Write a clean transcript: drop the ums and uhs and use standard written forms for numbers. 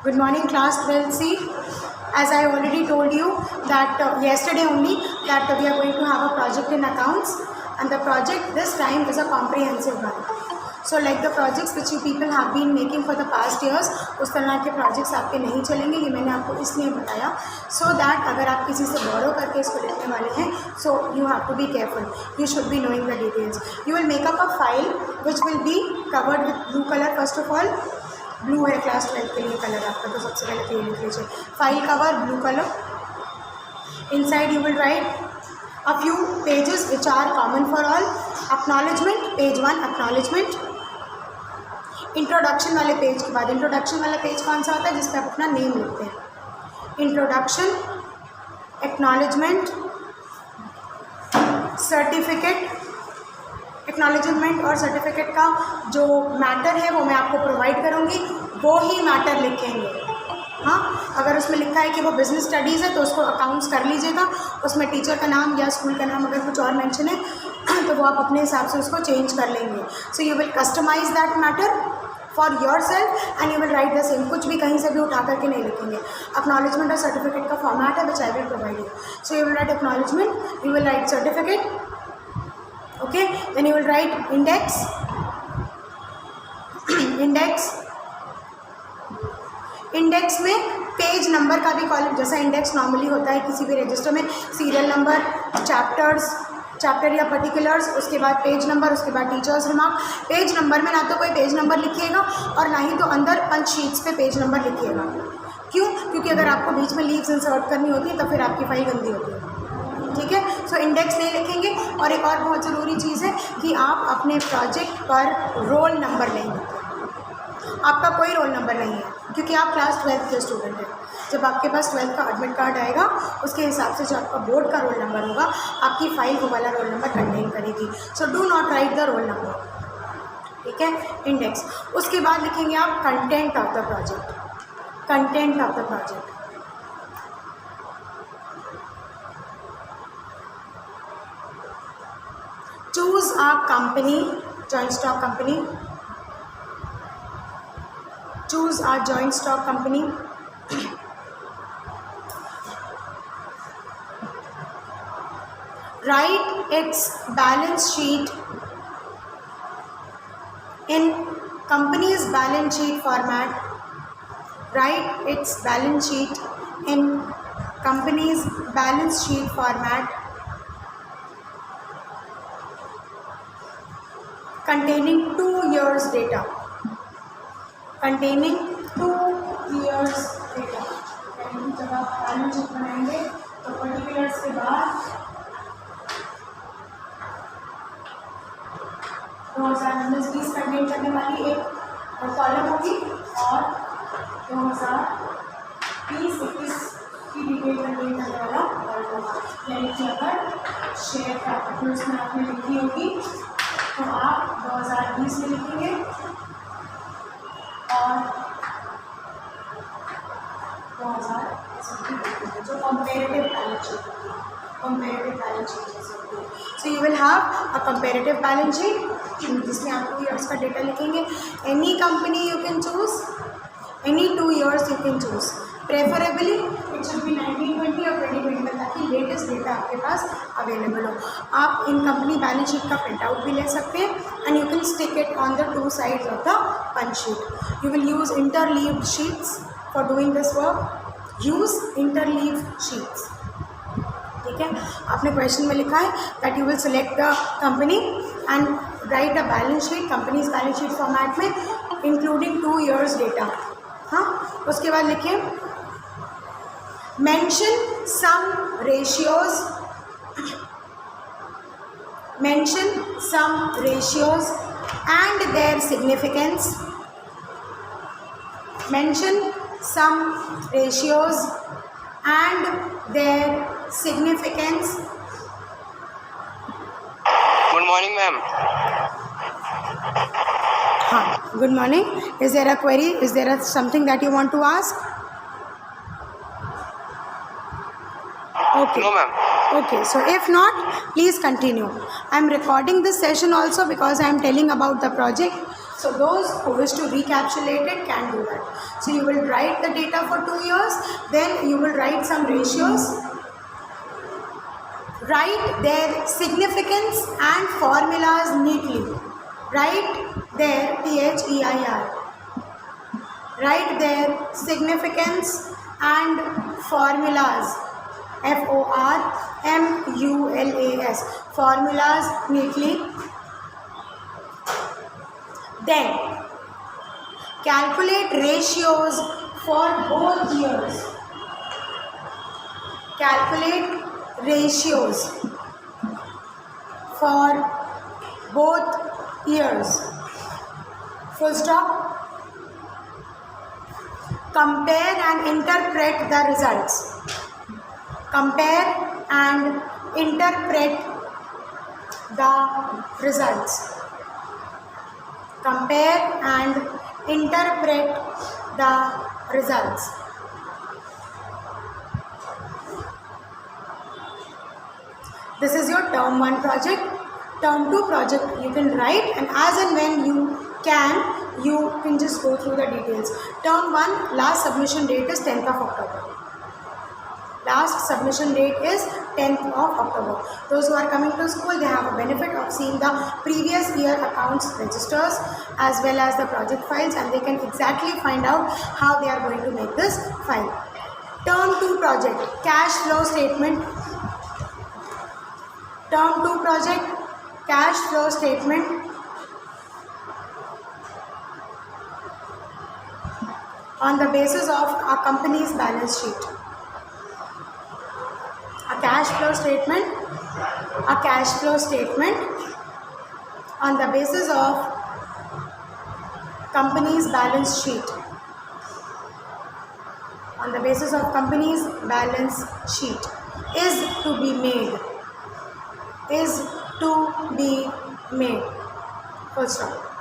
Good morning, class 12C. As I already told you that yesterday only that we are going to have a project in accounts, and the project this time is a comprehensive one. So like the projects which you people have been making for the past years, उस तरह के projects आपके नहीं चलेंगे. ये मैंने आपको इसलिए बताया so that अगर आप किसी से borrow करके इसको लेने वाले हैं, so you have to be careful. You should be knowing the details. You will make up a file which will be covered with blue color first of all. Blue है क्लास 12 के लिए colour आपका, तो सबसे पहले ये लिख लीजिए file cover blue colour. Inside you will write a few pages which are common for all. Acknowledgement page 1 acknowledgement. Introduction वाले पेज के बाद इंट्रोडक्शन वाला पेज कौन सा होता है जिस पे आप अपना नेम लिखते हैं. Introduction, acknowledgement, certificate. एक्नॉलेजमेंट और सर्टिफिकेट का जो मैटर है वो मैं आपको प्रोवाइड करूँगी, वो ही मैटर लिखेंगे. हाँ, अगर उसमें लिखा है कि वो बिजनेस स्टडीज़ है तो उसको अकाउंट्स कर लीजिएगा. उसमें टीचर का नाम या स्कूल का नाम अगर कुछ और मेंशन है तो वो आप अपने हिसाब से उसको चेंज कर लेंगे. So you will customize that matter for yourself and you will write the same. कुछ भी कहीं से भी उठा करके नहीं लिखेंगे. एक्नॉलेजमेंट और सर्टिफिकेट का फॉर्मेट है which I will provide you. So you will write acknowledgement, you will write certificate. Okay, then you will write index. Index में पेज नंबर का भी कॉलम, जैसा इंडेक्स नॉर्मली होता है किसी भी रजिस्टर में, सीरियल नंबर, चैप्टर या पर्टिकुलर्स, उसके बाद पेज नंबर, उसके बाद टीचर्स रिमार्क. पेज नंबर में ना तो कोई पेज नंबर लिखिएगा और ना ही तो अंदर पंच शीट्स पे पेज नंबर लिखिएगा. क्यों? क्योंकि अगर आपको बीच में लीव्स इंसर्ट करनी होती है तो फिर आपकी फाइल गंदी होती है. ठीक है, सो इंडेक्स नहीं लिखेंगे. और एक और बहुत ज़रूरी चीज़ है कि आप अपने प्रोजेक्ट पर रोल नंबर नहीं लिखें. आपका कोई रोल नंबर नहीं है क्योंकि आप क्लास 12 के स्टूडेंट हैं. जब आपके पास 12 का एडमिट कार्ड आएगा उसके हिसाब से जो आपका बोर्ड का रोल नंबर होगा आपकी फाइल वो वाला रोल नंबर कंटेन करेगी. So do not right the roll number. ठीक है, इंडेक्स. उसके बाद लिखेंगे आप content of the project. Content of the project. Choose a company, joint stock company. Choose a joint stock company. Write its balance sheet in company's balance sheet format. Write its balance sheet in company's balance sheet format. Containing 2 years data. Containing 2 years data. यानी जब आप balance sheet बनाएंगे तो particulars के बाद 2019-20 contain करने वाली एक कॉलम होगी और 2020-21 की डिटेल कंटेन करने वाला कॉलम होगा. यानी कि अगर शेयर कैपिटल उसमें आपने लिखी होगी तो आप 2020 में लिखेंगे और 2020 जो कंपेरेटिव बैलेंस शीट होगी. कंपेरेटिव बैलेंस शीट जैसे होगी. सो you will have a comparative balance sheet जिसमें आप 2 ईयर्स का डेटा लिखेंगे. Any company you can choose, any 2 years you can choose. Preferably it should be 1920 और 2020 में, ताकि लेटेस्ट डेटा आपके पास अवेलेबल हो. आप इन कंपनी बैलेंस शीट का प्रिंट आउट भी ले सकते हैं and you can stick it on the 2 sides of the punch sheet. You will use interleaved sheets for doing this work. Use interleaved sheets. ठीक है, आपने क्वेश्चन में लिखा है that you will select the company and write a balance sheet company's balance sheet format में including 2 years data. हाँ, उसके बाद लिखिए mention some ratios. Mention some ratios and their significance. Mention some ratios and their significance. Good morning, ma'am. हाँ, good morning. Is there a query? Is there something that you want to ask? Okay. No, ma'am. Okay, so if not, please continue. I am recording this session also because I am telling about the project. So those who wish to recapitulate it can do that. So you will write the data for 2 years, then you will write some ratios, write their significance and formulas neatly. Write their THEIR. Write their significance and formulas. FORMULAS. Formulas neatly. Then calculate ratios for both years. Calculate ratios for both years. Full stop. Compare and interpret the results. Compare and interpret the results. Compare and interpret the results. This is your term 1 project. Term 2 project you can write, and as and when you can just go through the details. Term 1 last submission date is 10th of October. Last submission date is 10th of October. Those who are coming to school, they have a benefit of seeing the previous year accounts registers as well as the project files, and they can exactly find out how they are going to make this file. Term 2 project, cash flow statement. Term 2 project, cash flow statement. On the basis of a company's balance sheet. A cash flow statement on the basis of company's balance sheet. On the basis of company's balance sheet is to be made. Full stop.